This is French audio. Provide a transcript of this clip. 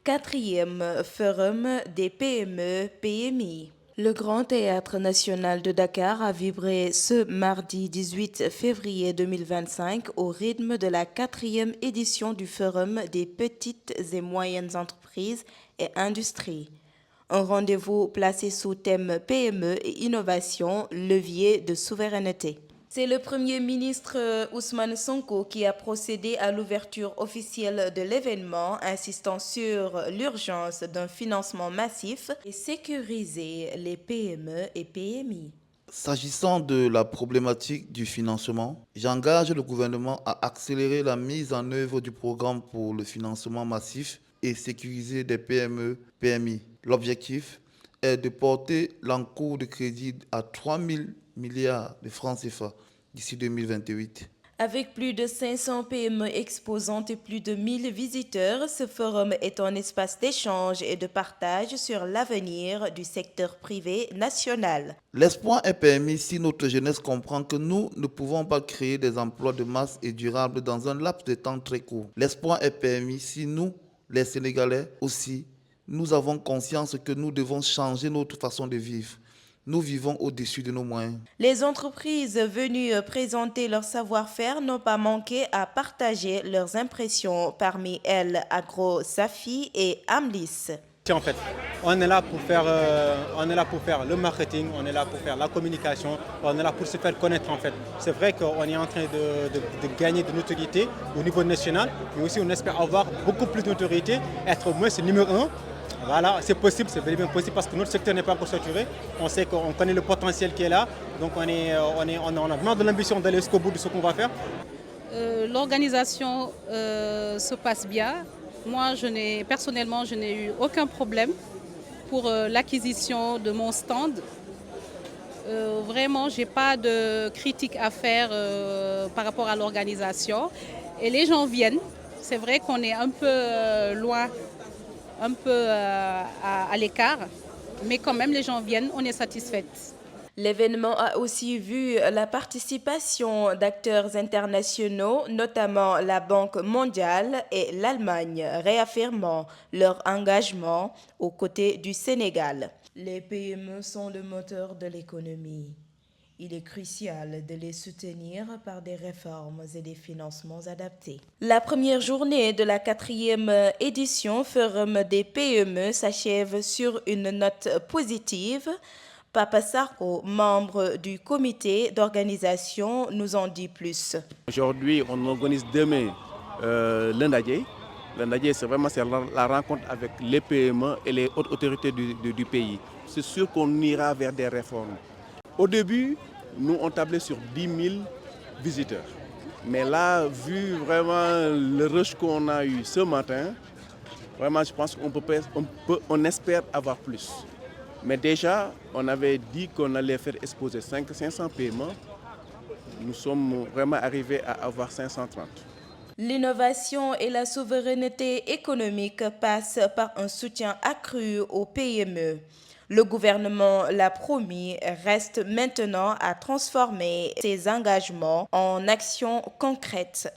Quatrième Forum des PME-PMI. Le Grand Théâtre national de Dakar a vibré ce mardi 18 février 2025 au rythme de la quatrième édition du Forum des petites et moyennes entreprises et industries. Un rendez-vous placé sous thème PME et innovation, levier de souveraineté. C'est le Premier ministre Ousmane Sonko qui a procédé à l'ouverture officielle de l'événement, insistant sur l'urgence d'un financement massif et sécuriser les PME et PMI. S'agissant de la problématique du financement, j'engage le gouvernement à accélérer la mise en œuvre du programme pour le financement massif et sécurisé des PME-PMI. L'objectif est de porter l'encours de crédit à 3 000 milliards de francs CFA d'ici 2028. Avec plus de 500 PME exposantes et plus de 1000 visiteurs, ce forum est un espace d'échange et de partage sur l'avenir du secteur privé national. L'espoir est permis si notre jeunesse comprend que nous ne pouvons pas créer des emplois de masse et durables dans un laps de temps très court. L'espoir est permis si nous, les Sénégalais aussi, nous avons conscience que nous devons changer notre façon de vivre. Nous vivons au-dessus de nos moyens. Les entreprises venues présenter leur savoir-faire n'ont pas manqué à partager leurs impressions, parmi elles Agro Safi et Amlis. En fait, on est là pour faire le marketing, on est là pour faire la communication, on est là pour se faire connaître en fait. C'est vrai qu'on est en train de gagner de notoriété au niveau national, mais aussi on espère avoir beaucoup plus de notoriété, être au moins le numéro 1. Voilà, c'est possible, c'est bien possible parce que notre secteur n'est pas encore saturé. On sait qu'on connaît le potentiel qui est là, donc on a vraiment de l'ambition d'aller jusqu'au bout de ce qu'on va faire. L'organisation se passe bien. Moi, personnellement, je n'ai eu aucun problème pour l'acquisition de mon stand. Vraiment, je n'ai pas de critique à faire par rapport à l'organisation. Et les gens viennent. C'est vrai qu'on est un peu loin, un peu à l'écart, mais quand même les gens viennent, on est satisfaite. L'événement a aussi vu la participation d'acteurs internationaux, notamment la Banque mondiale et l'Allemagne, réaffirmant leur engagement aux côtés du Sénégal. Les PME sont le moteur de l'économie. Il est crucial de les soutenir par des réformes et des financements adaptés. La première journée de la quatrième édition Forum des PME s'achève sur une note positive. Papa Sarko, membre du comité d'organisation, nous en dit plus. Aujourd'hui, on organise demain l'Indadje. L'Indadje, c'est vraiment la rencontre avec les PME et les hautes autorités du pays. C'est sûr qu'on ira vers des réformes. Au début, nous on tablait sur 10 000 visiteurs. Mais là, vu vraiment le rush qu'on a eu ce matin, vraiment je pense qu'on espère avoir plus. Mais déjà, on avait dit qu'on allait faire exposer 500 PME. Nous sommes vraiment arrivés à avoir 530. L'innovation et la souveraineté économique passent par un soutien accru aux PME. Le gouvernement l'a promis, reste maintenant à transformer ses engagements en actions concrètes.